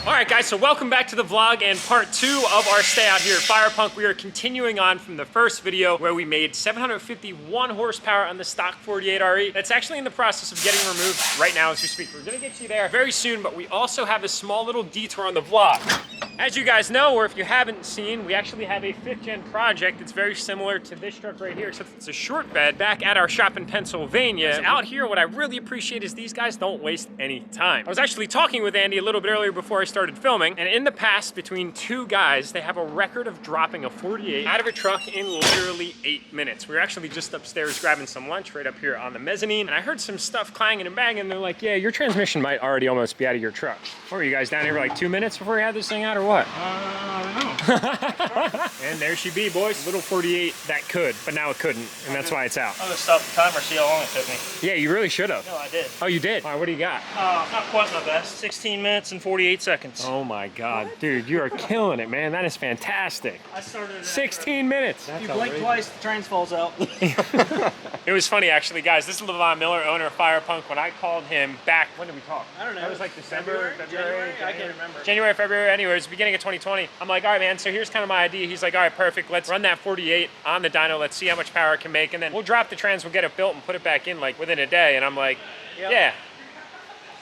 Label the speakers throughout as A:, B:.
A: All right, guys, so welcome back to the vlog and part 2 of our stay out here at Fire Punk. We are continuing on from the first video where we made 751 horsepower on the stock 48 RE. That's actually in the process of getting removed right now as we speak. We're gonna get you there very soon, but we also have a small little detour on the vlog. As you guys know, or if you haven't seen, we actually have a 5th gen project that's very similar to this truck right here, except it's a short bed back at our shop in Pennsylvania. So out here, what I really appreciate is these guys don't waste any time. I was actually talking with Andy a little bit earlier before I started filming, and in the past, between 2 guys, they have a record of dropping a 48 out of a truck in literally 8 minutes. We were actually just upstairs grabbing some lunch right up here on the mezzanine, and I heard some stuff clanging and banging, and they're like, yeah, your transmission might already almost be out of your truck. What were you guys down here for like 2 minutes before you had this thing out, or what? I don't know. And there she be, boys. Little 48 that could, but now it couldn't, and that's why it's out.
B: I'm gonna stop the timer, see how long it took me.
A: Yeah, you really should have.
B: No, I did.
A: Oh, you did? All right, what do you got?
B: Not quite my best. 16 minutes and 48 seconds.
A: Oh my God, dude, you are killing it, man. That is fantastic.
B: I started
A: 16 minutes.
B: If you blink twice, the train falls out.
A: It was funny, actually, guys. This is Levon Miller, owner of Fire Punk. When I called him back, when did we talk?
B: I don't know.
A: That was like December, February?
B: I can't remember.
A: January, February, anyways, beginning of 2020. I'm like, all right, man, so here's kind of my idea. He's like, all right, perfect. Let's run that 48 on the dyno. Let's see how much power it can make. And then we'll drop the trans, we'll get it built and put it back in like within a day. And I'm like, yeah.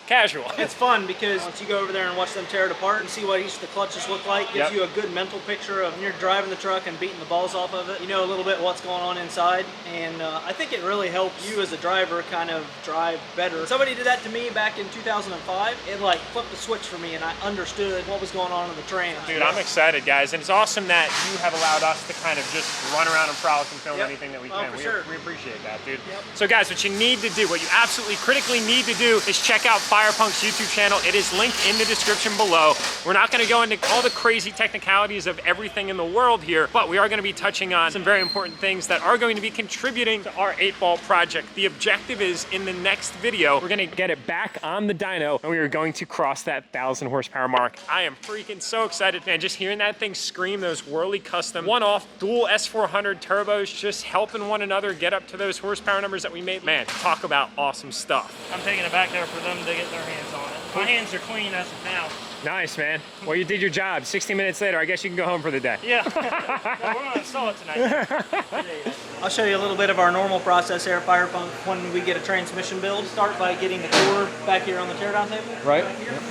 A: Casual.
B: It's fun because once you go over there and watch them tear it apart and see what each of the clutches look like, gives you a good mental picture of when you're driving the truck and beating the balls off of it. You know a little bit what's going on inside, and I think it really helps you as a driver kind of drive better. Somebody did that to me back in 2005. It like flipped the switch for me, and I understood what was going on in the trans.
A: Dude, I'm excited, guys, and it's awesome that you have allowed us to kind of just run around and frolic and film anything that we can. We appreciate that, dude. So, guys, what you need to do, what you absolutely critically need to do, is check out Fire Punk's YouTube channel. It is linked in the description below. We're not going to go into all the crazy technicalities of everything in the world here, but we are going to be touching on some very important things that are going to be contributing to our 8-ball project. The objective is, in the next video, we're going to get it back on the dyno, and we are going to cross that 1,000 horsepower mark. I am freaking so excited, man. Just hearing that thing scream, those Whirly Custom one-off dual S400 turbos, just helping one another get up to those horsepower numbers that we made. Man, talk about awesome stuff. I'm taking it back there for them to get their hands on it. My hands are clean as of now. Nice, man. Well, you did your job. 60 minutes later, I guess you can go home for the day. Yeah. No, we're gonna install it tonight. I'll show you a little bit of our normal process here at Fire Punk when we get a transmission build. Start by getting the core back here on the teardown table. Right.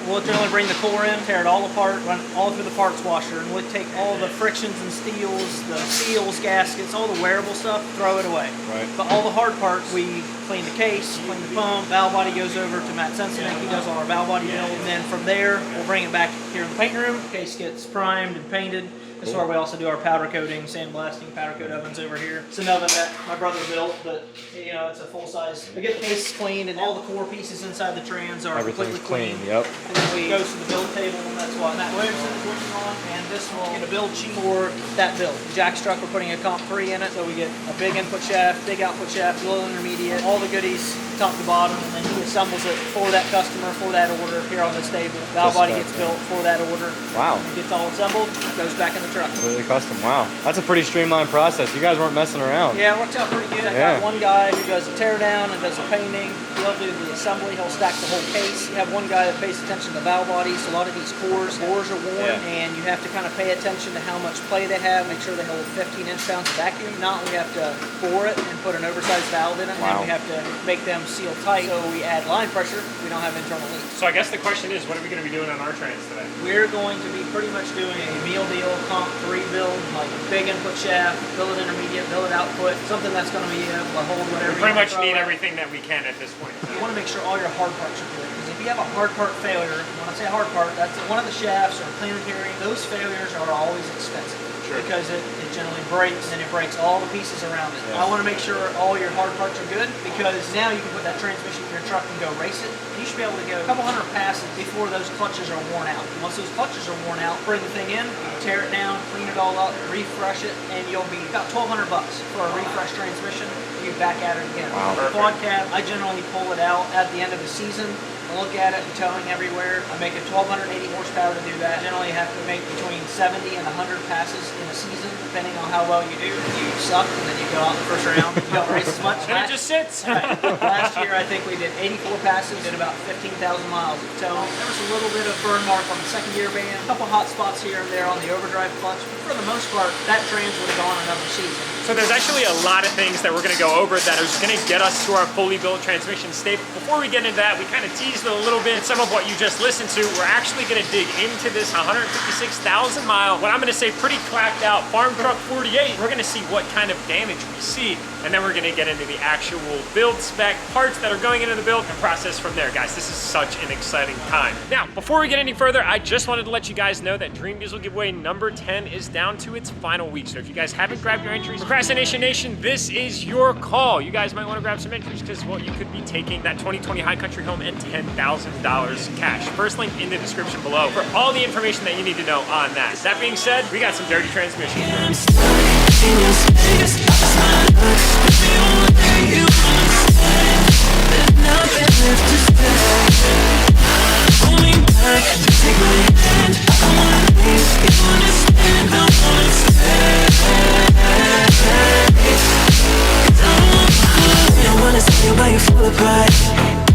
A: We'll generally bring the core in, tear it all apart, run all through the parts washer, and we'll take all the frictions and steels, the seals, gaskets, all the wearable stuff, throw it away. Right. But all the hard parts, we clean the case, clean the pump, valve body goes over to Matt Sensenek. He does all our valve body build, and then from there, we'll bring it back here in the paint room. The case gets primed and painted. This is where we also do our powder coating, sandblasting, powder coat ovens over here. It's an oven that my brother built, but you know, it's a full size. We get the case cleaned, and all the core pieces inside the trans are completely clean. Yep. And then we go to the build table, and that's what Matt Williamson is working on. And this will get a build sheet for that build. The jack struck, we're putting a comp 3 in it, so we get a big input shaft, big output shaft, little intermediate, all the goodies top to bottom, and then he assembles it for that customer, for that order here on this table. Valve body gets built for that order. Wow. It gets all assembled, it goes back in the truck.
C: Completely custom. Wow. That's a pretty streamlined process. You guys weren't messing around.
B: Yeah, it works out pretty good. I got one guy who does the teardown and does the painting. He'll do the assembly. He'll stack the whole case. You have one guy that pays attention to valve bodies. A lot of these cores are worn, and you have to kind of pay attention to how much play they have, make sure they hold 15 inch-pounds of vacuum. Not we have to bore it and put an oversized valve in it, and we have to make them seal tight, so we add line pressure. We don't have internal leaks.
A: So I guess the question is, what are we going to be doing on our trans today?
B: We're going to be pretty much doing a meal deal, comp 3 build, like big input shaft, billet intermediate, billet output, something that's going to be able to hold whatever.
A: We pretty much need everything that we can at this point.
B: You want to make sure all your hard parts are good, because if you have a hard part failure, when I say hard part, that's one of the shafts or planetary, those failures are always expensive. Because it generally breaks, and it breaks all the pieces around it. I want to make sure all your hard parts are good, because now you can put that transmission in your truck and go race it. You should be able to go a couple hundred passes before those clutches are worn out. And once those clutches are worn out, bring the thing in, tear it down, clean it all up, refresh it, and you'll be about $1,200 for a refresh transmission. You're back at it again. Wow. The quad cab, I generally pull it out at the end of the season. I look at it and towing everywhere. I make it 1,280 horsepower to do that. Generally have to make between 70 and 100 passes in a season, depending on how well you do. You suck, and then you go out in the first round. You don't race as much.
A: Can it just sits.
B: Last year, I think we did 84 passes, did about 15,000 miles of towing. There was a little bit of burn mark on the second gear band, a couple hot spots here and there on the overdrive clutch, but for the most part, that trans would have gone another season.
A: So there's actually a lot of things that we're gonna go over that is gonna get us to our fully built transmission state. Before we get into that, we kind of teased it a little bit. Some of what you just listened to, we're actually gonna dig into this 156,000 mile, what I'm gonna say pretty clacked out farm truck 48. We're gonna see what kind of damage we see, and then we're gonna get into the actual build spec, parts that are going into the build, and process from there. Guys, this is such an exciting time. Now, before we get any further, I just wanted to let you guys know that Dream Diesel giveaway number 10 is down to its final week. So if you guys haven't grabbed your entries, Procrastination Nation, this is your call. You guys might want to grab some entries because, well, you could be taking that 2020 High Country home and $10,000 cash. First link in the description below for all the information that you need to know on that. That being said, we got some dirty transmissions.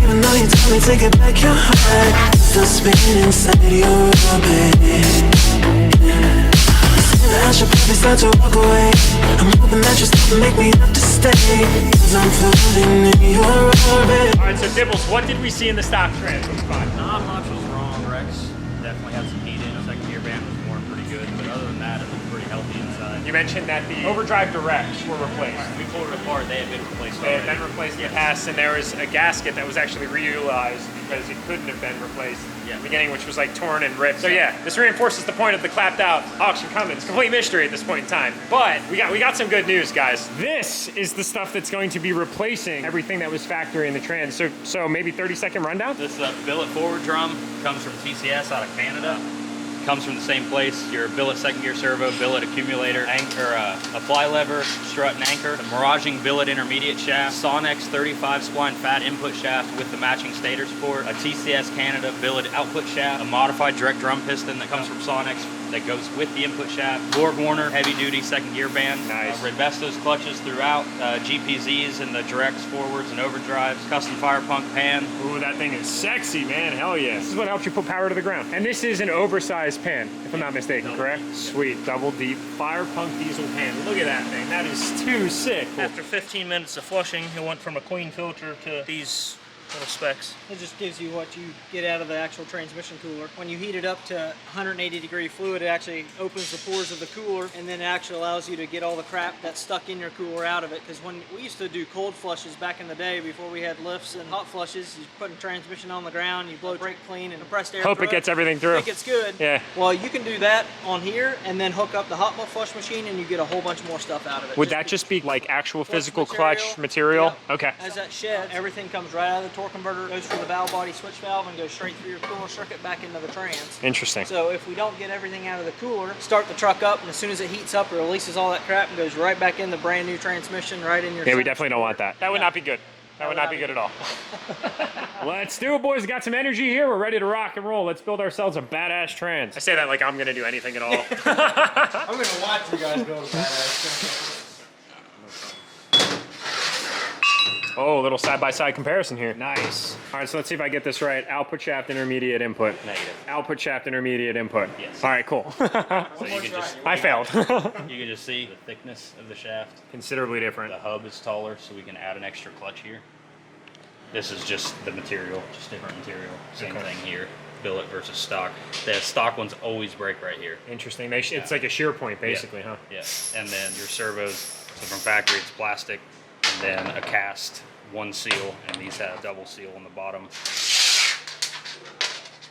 D: Even though you told me to get back your heart, still spinning inside your orbit. I should probably start to walk away. I'm hoping that you stop and make me have to stay, 'cause I'm floating in your orbit.
A: All right, so Dibbles, what did we see in the stock trans?
E: Not much was wrong. Rex definitely had some heat in. Second gear band was worn pretty good, but other than that, it looked pretty healthy inside.
A: You mentioned that the overdrive directs were replaced.
E: We pulled it apart. They had been replaced.
A: They had been replaced in the past, and there was a gasket that was actually reutilized because it couldn't have been replaced in the beginning, which was like torn and ripped. So yeah, this reinforces the point of the clapped out auction coming. It's complete mystery at this point in time. But we got some good news, guys. This is the stuff that's going to be replacing everything that was factory in the trans. So maybe 30-second rundown?
E: This billet forward drum comes from TCS out of Canada. Comes from the same place. Your billet second gear servo, billet accumulator, anchor, a fly lever, strut and anchor, the Miraging billet intermediate shaft, Sonex 35 spline fat input shaft with the matching stator support, a TCS Canada billet output shaft, a modified direct drum piston that comes from Sonex that goes with the input shaft, Borg Warner heavy duty second gear band,
A: nice.
E: Redbestos clutches throughout, GPZs and the directs, forwards and overdrives, custom fire punk pan.
A: Ooh, that thing is sexy, man. Hell yeah. This is what helps you put power to the ground. And this is an oversized pan, if I'm not mistaken, correct? Sweet, double deep fire punk diesel pan. Look at that thing. That is too sick.
F: After 15 minutes of flushing, it went from a queen filter to these little specs.
B: It just gives you what you get out of the actual transmission cooler. When you heat it up to 180 degree fluid, it actually opens the pores of the cooler, and then it actually allows you to get all the crap that's stuck in your cooler out of it. Because when we used to do cold flushes back in the day, before we had lifts and hot flushes, you put a transmission on the ground, you blow brake clean and compressed air.
A: Hope it gets everything through.
B: Think it's good.
A: Yeah.
B: Well, you can do that on here and then hook up the hot flush machine, and you get a whole bunch more stuff out of it.
A: Would that just be like actual physical clutch material?
B: Yep.
A: Okay.
B: As that shed, everything comes right out of the torque converter, goes through the valve body switch valve, and goes straight through your cooler circuit back into the trans.
A: Interesting.
B: So if we don't get everything out of the cooler, start the truck up, and as soon as it heats up, it releases all that crap and goes right back in the brand new transmission, right in your.
A: Yeah, we definitely don't want that. That would not be good. That would not be good at all. Let's do it, boys. Got some energy here. We're ready to rock and roll. Let's build ourselves a badass trans. I say that like I'm gonna do anything at all.
C: I'm gonna watch you guys build a badass trans.
A: Oh, a little side-by-side comparison here. Nice. All right, so let's see if I get this right. Output shaft, intermediate input.
E: Negative.
A: Output shaft, intermediate input.
E: Yes.
A: All right, cool.
E: So you can just,
A: I failed.
E: you can just see the thickness of the shaft.
A: Considerably different.
E: The hub is taller, so we can add an extra clutch here. This is just the material, just different material. Same thing here. Billet versus stock. The stock ones always break right here.
A: Interesting. It's like a shear point, basically, huh?
E: Yeah. And then your servos, so from factory it's plastic, and then a cast, one seal, and these have double seal on the bottom.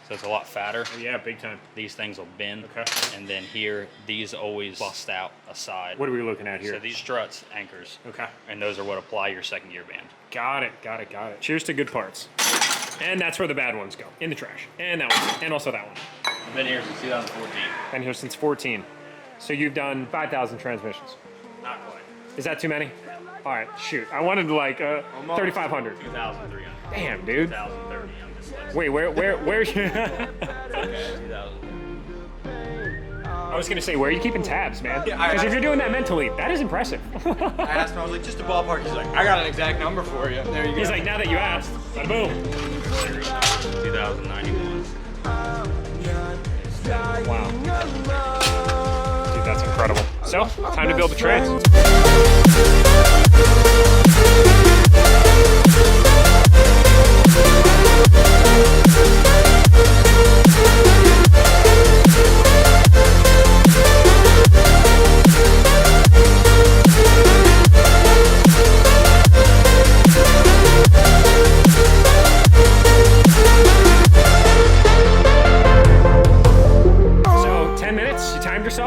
E: So it's a lot fatter.
A: Oh, yeah, big time.
E: These things will bend.
A: Okay.
E: And then here, these always bust out a side.
A: What are we looking at here?
E: So these struts, anchors.
A: Okay.
E: And those are what apply your second gear band.
A: Got it, got it, got it. Cheers to good parts. And that's where the bad ones go, in the trash. And that one, and also that one.
E: I've been here since 2014.
A: Been here since 14. So you've done 5,000 transmissions.
E: Not quite.
A: Is that too many? All right, shoot. I wanted like 3,500.
E: 2,300.
A: Damn, dude.
E: 2,030. I'm dyslexic.
A: Wait, where?
E: Okay, 2,000.
A: was gonna say, where are you keeping tabs, man?
C: Yeah, I-
A: Because if you're doing that mentally, that is impressive.
C: I asked him, I was like, just a ballpark. He's like, I got an exact number for you. There you go.
A: He's like, now that you asked, boom.
E: 2091.
A: Wow. Dude, that's incredible. So, time to build the trans.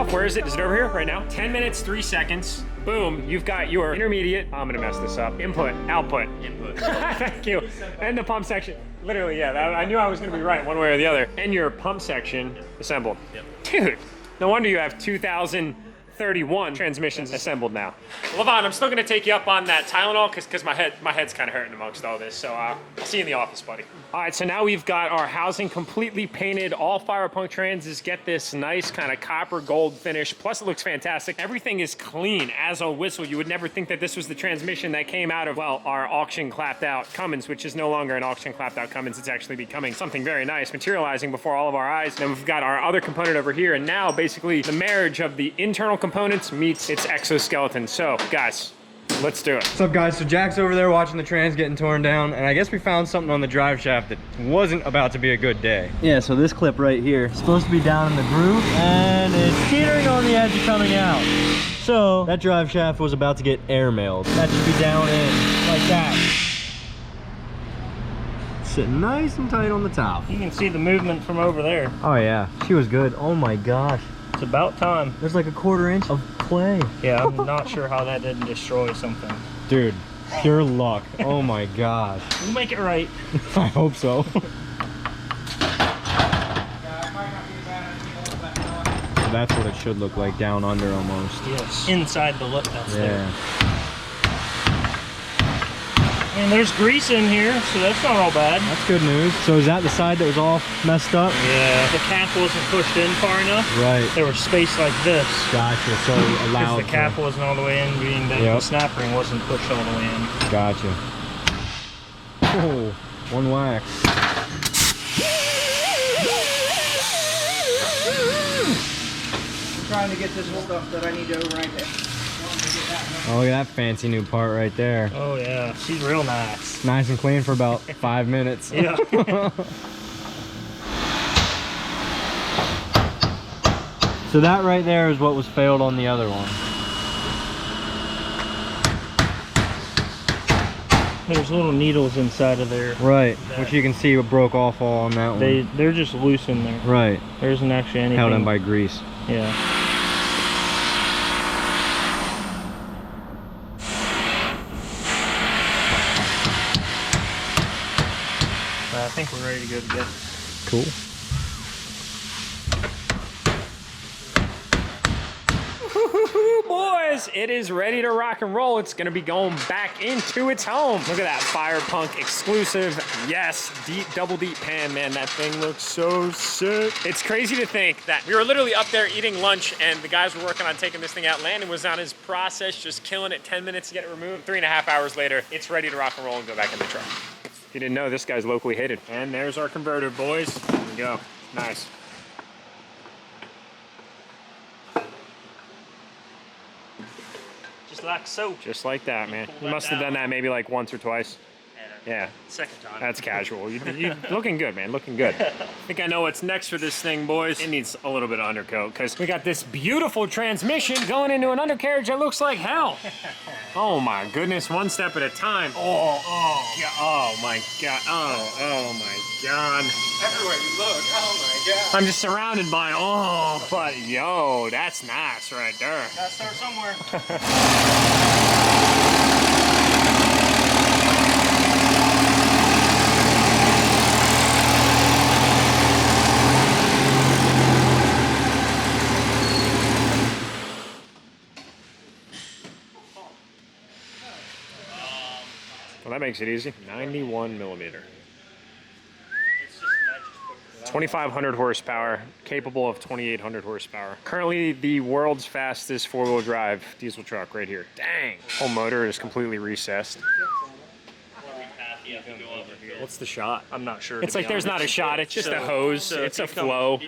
A: Where is it? Is it over here right now? 10 minutes, 3 seconds. Boom, you've got your intermediate, I'm gonna mess this up, input, output.
E: Input.
A: Thank you. And the pump section. Literally, yeah, I knew I was gonna be right one way or the other. And your pump section assembled.
E: Yep.
A: Dude, no wonder you have 2031 transmissions assembled now. Levon, I'm still gonna take you up on that Tylenol because my head's kind of hurting amongst all this. So I'll see you in the office, buddy. All right, so now we've got our housing completely painted. All Firepunk Transes get this nice kind of copper gold finish. Plus it looks fantastic. Everything is clean as a whistle. You would never think that this was the transmission that came out of, well, our auction clapped out Cummins, which is no longer an auction clapped out Cummins. It's actually becoming something very nice, materializing before all of our eyes. Then we've got our other component over here. And now basically the marriage of the internal components meets its exoskeleton. So guys, let's do it.
C: What's up, guys? So Jack's over there watching the trans getting torn down, and I guess we found something on the drive shaft that wasn't about to be a good day. Yeah, so this clip right here is supposed to be down in the groove, and it's teetering on the edge of coming out. So that drive shaft was about to get airmailed. That should be down in like that. Sitting nice and tight on the top.
F: You can see the movement from over there.
C: Oh yeah, she was good. Oh my gosh.
F: It's about time.
C: There's like a 1/4 inch of clay.
F: Yeah, I'm not sure how that didn't destroy something.
C: Dude, pure luck. Oh my gosh.
F: We'll make it right.
C: I hope so. That's what it should look like down under almost.
F: Yes. Inside the lip, that's
C: Yeah.
F: there. And there's grease in here, so that's not all bad.
C: That's good news. So is that the side that was all messed up?
F: Yeah. The cap wasn't pushed in far enough.
C: Right.
F: There was space like this.
C: Gotcha. So
F: Because
C: allowed
F: the cap wasn't all the way in, being that
C: Yep.
F: the snap ring wasn't pushed all the way in.
C: Gotcha. Oh, one wax.
B: I'm trying to get this stuff that I need to overwrite it.
C: Oh, look at that fancy new part right there.
F: Oh yeah, she's real nice.
C: Nice and clean for about 5 minutes.
F: Yeah.
C: So that right there is what was failed on the other one.
F: There's little needles inside of there.
C: Right, which you can see what broke off all on that one.
F: They're just loose in there.
C: Right.
F: There isn't actually anything.
C: Held in by grease.
F: Yeah. I think we're ready to go together.
C: Cool.
A: Boys, it is ready to rock and roll. It's gonna be going back into its home. Look at that Firepunk exclusive, yes, double deep pan, man. That thing looks so sick. It's crazy to think that we were literally up there eating lunch and the guys were working on taking this thing out. Landon was on his process, just killing it, 10 minutes to get it removed. 3.5 hours later, it's ready to rock and roll and go back in the truck. If you didn't know, this guy's locally hated. And there's our converter, boys. There we go, nice.
F: Just like so.
A: Just like that, man. You must have done that maybe like once or twice. Yeah.
F: Second time.
A: That's casual. You looking good, man. Looking good. I think I know what's next for this thing, boys. It needs a little bit of undercoat because we got this beautiful transmission going into an undercarriage that looks like hell. Oh my goodness, one step at a time. Oh my god. Oh my god.
C: Everywhere you look, oh my god.
A: I'm just surrounded by, but yo, that's nice right there.
F: Gotta start somewhere.
A: Well, that makes it easy. 91 millimeter. 2,500 horsepower, capable of 2,800 horsepower. Currently the world's fastest four-wheel drive diesel truck right here. Dang. Whole motor is completely recessed. What's the shot? I'm not sure. It's like there's not a shot, it's just a hose. It's a flow.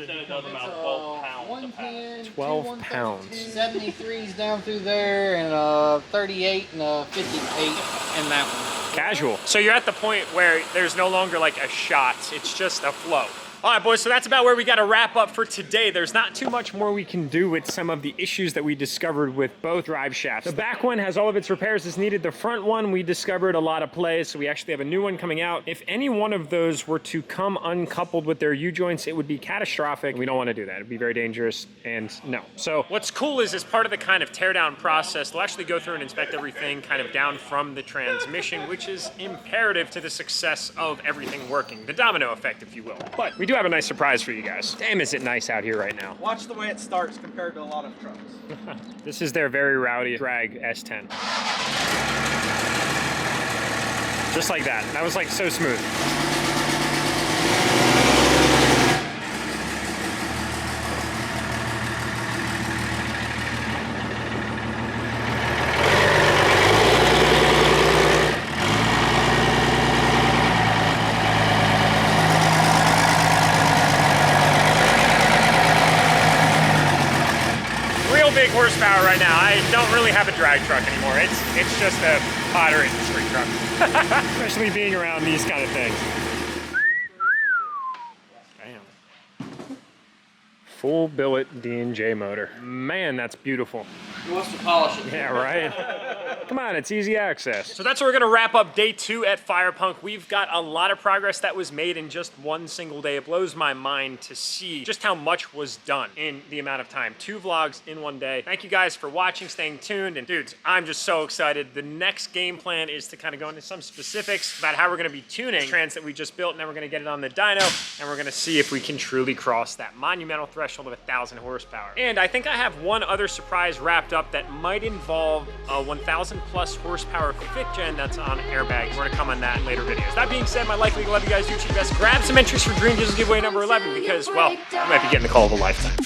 A: 12 pounds.
G: 73's down through there, and a 38 and a 58 in that one.
A: Casual. So you're at the point where there's no longer like a shot, it's just a flow. All right, boys, so that's about where we got to wrap up for today. There's not too much more we can do with some of the issues that we discovered with both drive shafts. The back one has all of its repairs as needed. The front one, we discovered a lot of plays, so we actually have a new one coming out. If any one of those were to come uncoupled with their U-joints, it would be catastrophic. We don't want to do that. It'd be very dangerous, and no. So what's cool is as part of the kind of teardown process, they'll actually go through and inspect everything kind of down from the transmission, which is imperative to the success of everything working. The domino effect, if you will. But we do have a nice surprise for you guys. Damn, is it nice out here right now.
B: Watch the way it starts compared to a lot of trucks.
A: This is their very rowdy drag S10. Just like that. That was like so smooth. Big horsepower right now. I don't really have a drag truck anymore. It's just a Potter industry truck. Especially being around these kind of things. Damn. Full billet D&J motor. Man, that's beautiful.
G: Who wants to polish it?
A: Yeah, right? Come on, it's easy access. So that's where we're gonna wrap up day 2 at Firepunk. We've got a lot of progress that was made in just one single day. It blows my mind to see just how much was done in the amount of time. 2 vlogs in one day. Thank you guys for watching, staying tuned, and dudes, I'm just so excited. The next game plan is to kind of go into some specifics about how we're gonna be tuning the trans that we just built, and then we're gonna get it on the dyno, and we're gonna see if we can truly cross that monumental threshold of 1,000 horsepower. And I think I have one other surprise wrapped up that might involve a 1,000 plus horsepower 5th gen that's on airbags. We're gonna come on that in later videos. That being said, my likely to love you guys, do your best. Grab some entries for Dream Diesel giveaway number 11 because, well, I might be getting the call of a lifetime.